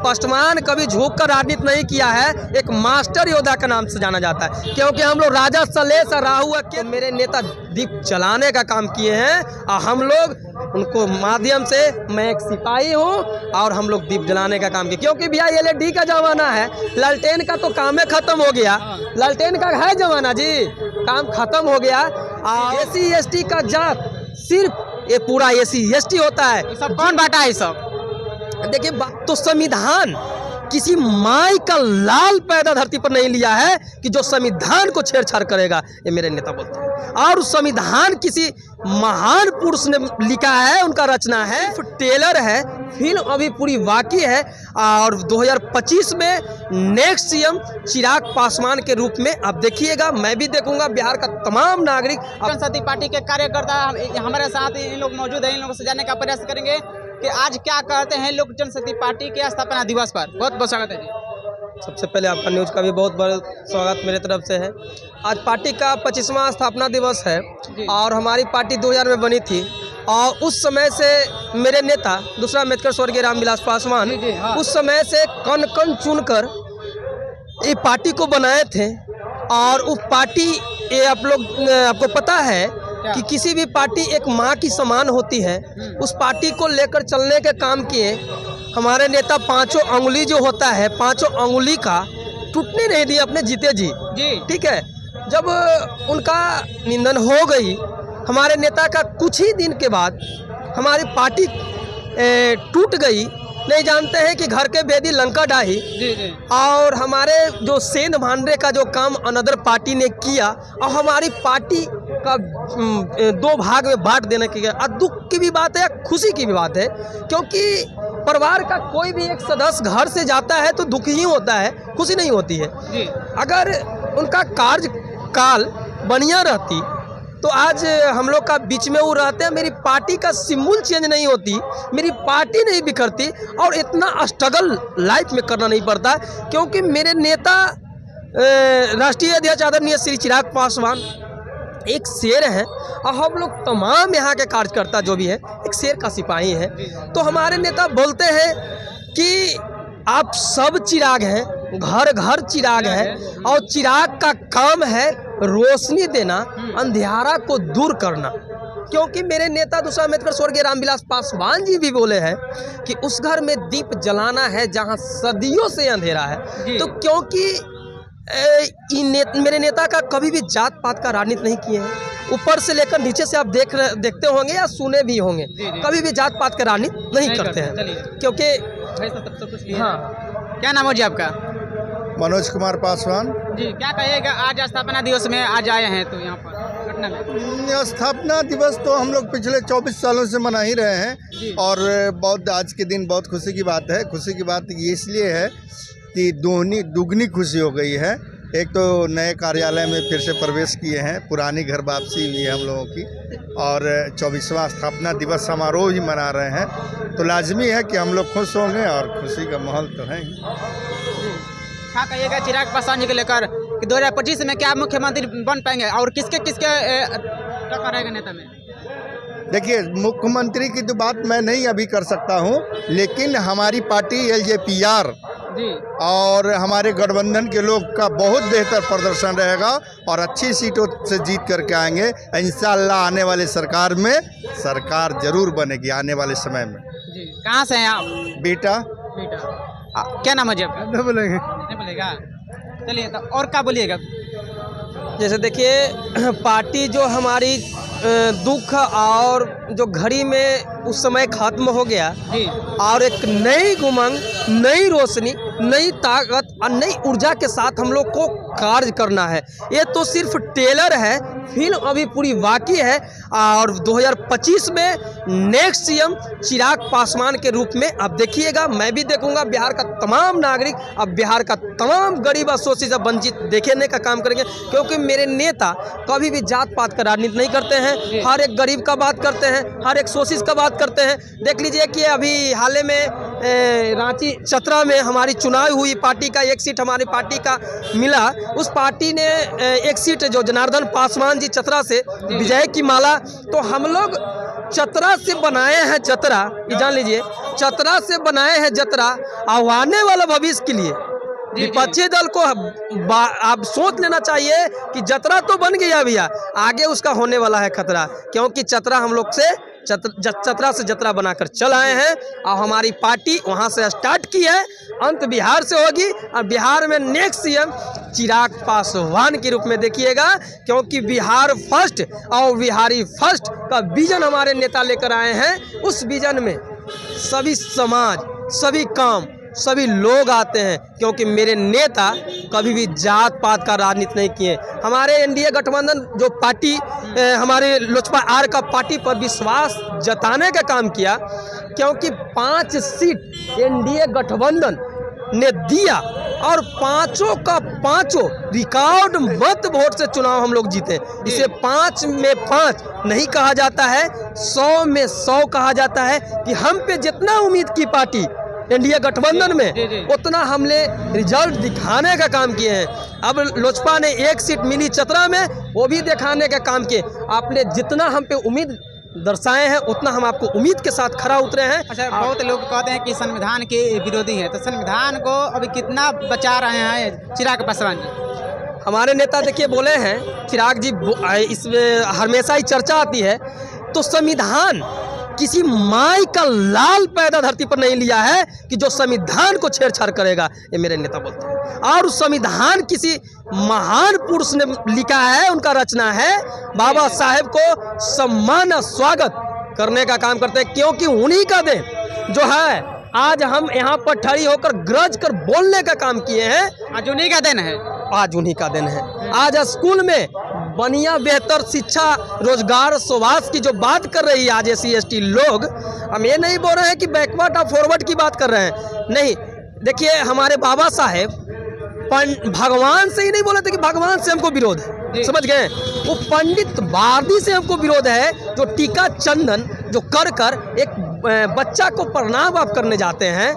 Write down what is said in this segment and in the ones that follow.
पासवान कभी झुक कर राजनीति नहीं किया है, एक मास्टर योद्धा के नाम से जाना जाता है। क्योंकि हम लोग राजा सलेश राहु के मेरे नेता दीप जलाने का काम किए हैं और हम लोग उनको माध्यम से, मैं एक सिपाही हूँ और हम लोग दीप जलाने का काम किए। क्योंकि भैया एलईडी का जमाना है, लालटेन का तो काम खत्म हो गया, लालटेन का है जमाना जी, काम खत्म हो गया। एससी एसटी का जात सिर्फ ये पूरा एससी एसटी होता है। सब कौन बांटा है सब? देखिए, तो संविधान किसी माई का लाल पैदा धरती पर नहीं लिया है कि जो संविधान को छेड़छाड़ करेगा, ये मेरे नेता बोलते हैं। और संविधान किसी महान पुरुष ने लिखा है, उनका रचना है, टेलर है, फिल्म अभी पूरी बाकी है। और 2025 में नेक्स्ट सीएम चिराग पासवान के रूप में आप देखिएगा, मैं भी देखूंगा, बिहार का तमाम नागरिक। जनशक्ति पार्टी के कार्यकर्ता हमारे साथ इन लोग मौजूद हैं, इन लोगों से जानने का प्रयास करेंगे कि आज क्या कहते हैं लोग जनशक्ति पार्टी के स्थापना दिवस पर। बहुत बहुत स्वागत है जी। सबसे पहले आपका न्यूज़ का भी बहुत बहुत स्वागत मेरे तरफ से है। आज पार्टी का 25वां स्थापना दिवस है और हमारी पार्टी 2000 में बनी थी और उस समय से मेरे नेता दूसरा अम्बेडकर स्वर्गीय रामविलास पासवान उस समय से कण कण चुनकर ये पार्टी को बनाए थे। और उस पार्टी, ये आप लोग आपको पता है कि किसी भी पार्टी एक माँ की समान होती है, उस पार्टी को लेकर चलने के काम किए हमारे नेता। पांचों अंगुली जो होता है, पांचों अंगुली का टूटने नहीं दिए अपने जीते जी। ठीक है, जब उनका निधन हो गई हमारे नेता का, कुछ ही दिन के बाद हमारी पार्टी टूट गई। नहीं जानते हैं कि घर के बेदी लंका डाही। और हमारे जो सेंध भांडे का जो काम अनदर पार्टी ने किया और हमारी पार्टी का 2 भाग में बांट देने की, दुख की भी बात है, खुशी की भी बात है। क्योंकि परिवार का कोई भी एक सदस्य घर से जाता है तो दुख ही होता है, खुशी नहीं होती है। अगर उनका कार्यकाल बढ़िया रहती तो आज हम लोग का बीच में वो रहते हैं, मेरी पार्टी का सिंबल चेंज नहीं होती, मेरी पार्टी नहीं बिखरती और इतना स्ट्रगल लाइफ में करना नहीं पड़ता। क्योंकि मेरे नेता राष्ट्रीय अध्यक्ष आदरणीय श्री चिराग पासवान एक शेर हैं और हम लोग तमाम यहाँ के कार्यकर्ता जो भी है एक शेर का सिपाही है। तो हमारे नेता बोलते हैं कि आप सब चिराग हैं, घर घर चिराग है और चिराग का काम है रोशनी देना, अंधियारा को दूर करना। क्योंकि मेरे नेता दूसरा अम्बेडकर स्वर्गीय रामविलास पासवान जी भी बोले हैं कि उस घर में दीप जलाना है जहां सदियों से अंधेरा है। तो क्योंकि मेरे नेता का कभी भी जात पात का राजनीति नहीं किए हैं, ऊपर से लेकर नीचे से आप देखते होंगे या सुने भी होंगे, कभी भी जात पात का राजनीति नहीं करते हैं। क्योंकि हाँ, क्या नाम है जी आपका? मनोज कुमार पासवान जी। क्या कहिएगा, आज स्थापना दिवस में आज आए हैं तो यहाँ पर पटना में? स्थापना दिवस तो हम लोग पिछले 24 सालों से मना ही रहे हैं और बहुत आज के दिन बहुत खुशी की बात है। खुशी की बात ये इसलिए है कि दुगनी खुशी हो गई है। एक तो नए कार्यालय में फिर से प्रवेश किए हैं, पुरानी घर वापसी हुई है हम लोगों की और 24वां स्थापना दिवस समारोह ही मना रहे हैं। तो लाजमी है कि हम लोग खुश होंगे और खुशी का माहौल तो है ही। क्या कहिएगा चिराग पासवान जी को लेकर कि 2025 में क्या मुख्यमंत्री बन पाएंगे और किसके टक्कर रहेगा नेता में? देखिए, मुख्यमंत्री की तो बात मैं नहीं अभी कर सकता हूं, लेकिन हमारी पार्टी एलजेपीआर और हमारे गठबंधन के लोग का बहुत बेहतर प्रदर्शन रहेगा और अच्छी सीटों से जीत करके आएंगे इंशाअल्लाह। आने वाले सरकार में सरकार जरूर बनेगी आने वाले समय में। जी, कहाँ से हैं आप? बेटा क्या नाम है जी आपका? नहीं बोलेंगे, नहीं बोलेगा, चलिए तो और क्या बोलिएगा? जैसे देखिए, पार्टी जो हमारी दुख और जो घड़ी में उस समय खत्म हो गया और एक नई उमंग, नई रोशनी, नई ताकत और नई ऊर्जा के साथ हम लोग को कार्य करना है। ये तो सिर्फ टेलर है, फिल्म अभी पूरी बाकी है। और 2025 में नेक्स्ट सीएम चिराग पासवान के रूप में आप देखिएगा, मैं भी देखूंगा, बिहार का तमाम नागरिक, अब बिहार का तमाम गरीब और शोषित से वंचित देखने का काम करेंगे। क्योंकि मेरे नेता कभी भी जात पात का राजनीति नहीं करते हैं, हर एक गरीब का बात करते हैं, हर एक शोषित का बात करते हैं। देख लीजिए कि अभी हाल में रांची चतरा में हमारी चुनाव हुई, पार्टी का एक सीट हमारी पार्टी का मिला। उस पार्टी ने एक सीट जो जनार्दन पासवान जी चतरा से विजय की माला। तो हम लोग चतरा से बनाए हैं जतरा, ये जान लीजिए, चतरा से बनाए हैं जतरा आने वाला भविष्य के लिए। विपक्षी दल को आप सोच लेना चाहिए कि जतरा तो बन गया भैया, आगे उसका होने वाला है खतरा, क्योंकि चतरा हम लोग से चतरा से जतरा बनाकर चल आए हैं और हमारी पार्टी वहां से स्टार्ट की है, अंत बिहार से होगी। और बिहार में नेक्स्ट सीएम चिराग पासवान के रूप में देखिएगा, क्योंकि बिहार फर्स्ट और बिहारी फर्स्ट का विजन हमारे नेता लेकर आए हैं। उस विजन में सभी समाज, सभी काम, सभी लोग आते हैं, क्योंकि मेरे नेता कभी भी जात पात का राजनीति नहीं किए। हमारे एनडीए गठबंधन जो पार्टी हमारे लोजपा आर का पार्टी पर विश्वास जताने का काम किया, क्योंकि 5 सीट एनडीए गठबंधन ने दिया और 5 का 5 रिकॉर्ड मत वोट से चुनाव हम लोग जीते। इसे 5 में 5 नहीं कहा जाता है, 100 में 100 कहा जाता है कि हम पे जितना उम्मीद की पार्टी एनडीए गठबंधन में, उतना हमने रिजल्ट दिखाने का काम किए हैं। अब लोजपा ने एक सीट मिली चतरा में, वो भी दिखाने का काम किए। आपने जितना हम पे उम्मीद दर्शाए हैं, उतना हम आपको उम्मीद के साथ खरा उतरे हैं। अच्छा, बहुत लोग कहते हैं कि संविधान के विरोधी हैं, तो संविधान को अभी कितना बचा रहे हैं चिराग पासवान जी? हमारे नेता देखिए बोले हैं, चिराग जी इसमें हमेशा ही चर्चा आती है, तो संविधान किसी माई का लाल पैदा धरती पर नहीं लिया है कि जो संविधान को छेड़छाड़ करेगा, ये मेरे नेता बोलते हैं। और उस संविधान किसी महान पुरुष ने लिखा है, उनका रचना है, बाबा साहेब को सम्मान और स्वागत करने का काम करते हैं, क्योंकि उन्हीं का देन जो है आज हम यहाँ पर खड़ी होकर गरज कर बोलने का काम किए हैं। आज उन्हीं का दिन है, आज उन्हीं का दिन है। आज स्कूल में बढ़िया बेहतर शिक्षा, रोजगार, स्वास्थ्य की जो बात कर रही है आज SC/ST लोग, हम ये नहीं बोल रहे हैं कि बैकवर्ड और फॉरवर्ड की बात कर रहे हैं, नहीं। देखिए हमारे बाबा साहेब भगवान से ही नहीं बोले थे कि भगवान से हमको विरोध है, समझ गए? वो पंडित बारदी से हमको विरोध है, जो टीका चंदन जो कर एक बच्चा को प्रणाम आप करने जाते हैं,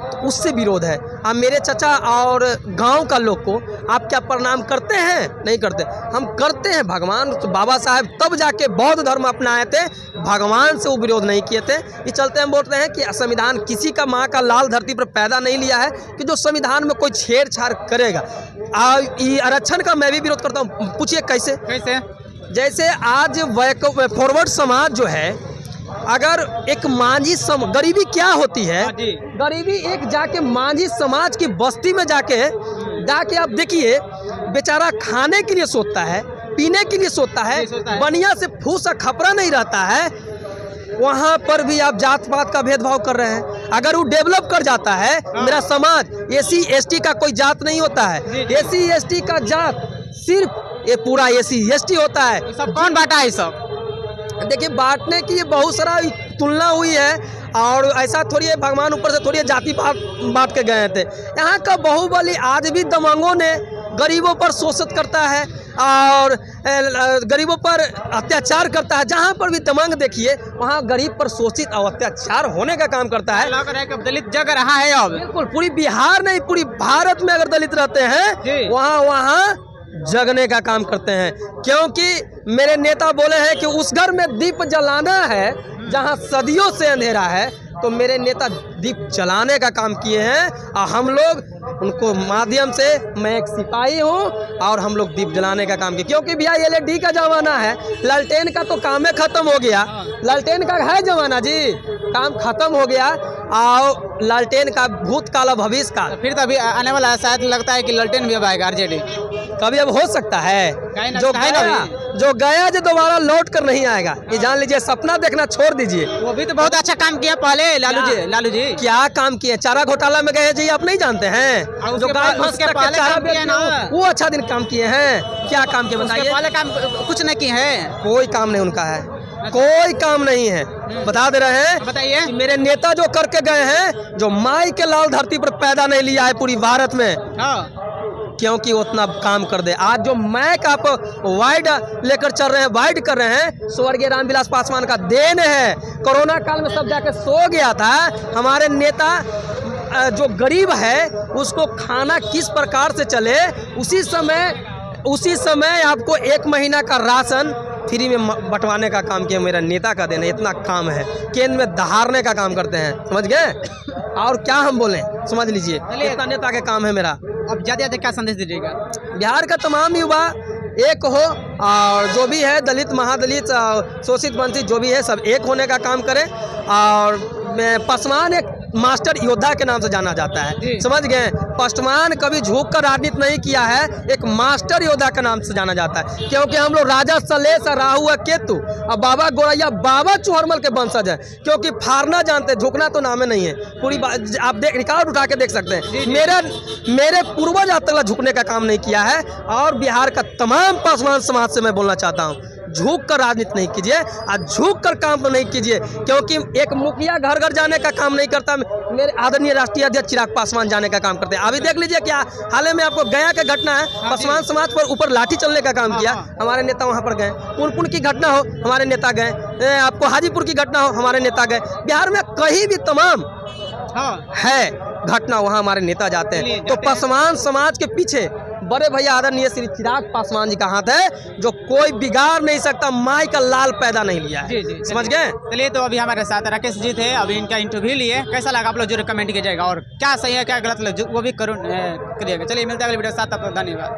तो उससे विरोध है। अब मेरे चचा और गांव का लोग को आप क्या प्रणाम करते हैं? नहीं करते। हम करते हैं। भगवान तो बाबा साहब तब जाके बौद्ध धर्म अपनाए थे, भगवान से वो विरोध नहीं किए थे। इस चलते हम बोलते हैं कि संविधान किसी का माँ का लाल धरती पर पैदा नहीं लिया है कि जो संविधान में कोई छेड़छाड़ करेगा। ये आरक्षण का मैं भी विरोध करता हूँ। पूछिए कैसे? जैसे आज फॉरवर्ड समाज जो है, अगर एक मांझी गरीबी क्या होती है? गरीबी एक जाके मांझी समाज की बस्ती में जाके आप देखिए, बेचारा खाने के लिए सोचता है, पीने के लिए सोचता है, बनिया से फूसा खपरा नहीं रहता है। वहाँ पर भी आप जात पात का भेदभाव कर रहे हैं। अगर वो डेवलप कर जाता है, मेरा समाज SC/ST का कोई जात नहीं होता है। SC/ST का जात सिर्फ ये पूरा SC/ST होता है। सब कौन बांटा है? सब देखिए, बांटने की ये बहुत सारा तुलना हुई है, और ऐसा थोड़ी है भगवान ऊपर से थोड़ी जाति बांट के गए थे। यहाँ का बाहुबली आज भी दबंगों ने गरीबों पर शोषित करता है और गरीबों पर अत्याचार करता है। जहाँ पर भी दबंग देखिए, वहाँ गरीब पर शोषित और अत्याचार होने का काम करता है। लग रहा है कि दलित जग रहा है अब। बिल्कुल, पूरी बिहार नहीं, पूरी भारत में अगर दलित रहते हैं, वहाँ जगने का काम करते हैं। क्योंकि मेरे नेता बोले हैं कि उस घर में दीप जलाना है जहां सदियों से अंधेरा है, तो मेरे नेता दीप जलाने का काम किए हैं। और हम लोग उनको माध्यम से, मैं एक सिपाही हूं और हम लोग दीप जलाने का काम किए। क्योंकि भैया LED का जमाना है, लालटेन का तो काम ही खत्म हो गया। लालटेन का है जमाना जी, काम खत्म हो गया। और लालटेन का भूतकाल भविष्य का, फिर तो अभी आने वाला शायद लगता है कि लालटेन भी अब आएगा RJD। कभी अब हो सकता है, जो गया जो दोबारा लौट कर नहीं आएगा। ये जान लीजिए, सपना देखना छोड़ दीजिए। वो भी तो बहुत अच्छा काम किया पहले लालू जी। क्या काम किए? चारा घोटाला में गए जी, आप नहीं जानते हैं? जो वो अच्छा दिन काम किए हैं। क्या काम किए बताइए? पहले काम कुछ नहीं किए हैं, कोई काम नहीं उनका है, कोई काम नहीं है। बता दे रहे हैं, बताइए। मेरे नेता जो करके गए हैं, जो माई के लाल धरती पर पैदा नहीं लिया है पूरी भारत में, क्योंकि उतना काम कर दे। आज जो मैक आप वाइड लेकर चल रहे हैं, वाइड कर रहे हैं, स्वर्गीय रामविलास पासवान का देन है। कोरोना काल में सब जाकर सो गया था। हमारे नेता जो गरीब है उसको खाना किस प्रकार से चले, उसी समय आपको 1 महीना का राशन फ्री में बंटवाने का काम किया मेरा नेता का देना। इतना काम है, केंद्र में दहाड़ने का काम करते हैं, समझ गए। और क्या हम बोलें, समझ लीजिए, इतना नेता के काम है मेरा। अब ज़्यादा क्या संदेश दीजिएगा? बिहार का तमाम युवा एक हो, और जो भी है दलित, महादलित, शोषित वंचित जो भी है सब एक होने का काम करें। और पासवान एक मास्टर योद्धा के नाम से जाना जाता है, समझ गए। पासवान कभी झुक कर राजनीति नहीं किया है, एक मास्टर योद्धा के नाम से जाना जाता है। क्योंकि हम लोग राजा सलेश, राहु और केतु और बाबा गोरैया, बाबा चौहरमल के वंशज हैं। क्योंकि फाड़ना जानते, झुकना तो नामे नहीं है। पूरी बात आप रिकॉर्ड उठा के देख सकते हैं। मेरे पूर्वज आज तक झुकने का काम नहीं किया है। और बिहार का तमाम पासवान समाज से मैं बोलना चाहता हूँ, झुक कर राजनीति नहीं कीजिए और झुक कर काम तो नहीं कीजिए। क्योंकि एक मुखिया घर घर जाने का काम नहीं करता, मेरे आदरणीय राष्ट्रीय अध्यक्ष चिराग पासवान जाने का काम करते हैं। अभी देख लीजिए क्या हाल ही में आपको गया का घटना है, पासवान समाज पर ऊपर लाठी चलने का काम किया, हमारे नेता वहां पर गए। पुनपुन की घटना हो, हमारे नेता गए। आपको हाजीपुर की घटना हो, हमारे नेता गए। बिहार में कहीं भी तमाम है घटना, वहाँ हमारे नेता जाते हैं। तो पासवान समाज के पीछे बड़े भैया आदरणीय श्री चिराग पासवान जी का हाथ है, जो कोई बिगाड़ नहीं सकता। माई का लाल पैदा नहीं लिया है, समझ गए। चलिए, तो अभी हमारे साथ राकेश जी थे, अभी इनका इंटरव्यू लिए। कैसा लगा आप लोग जरूर कमेंट कीजिएगा, और क्या सही है क्या गलत वो भी करिएगा। चलिए, मिलता है अगले वीडियो के साथ, आपका धन्यवाद।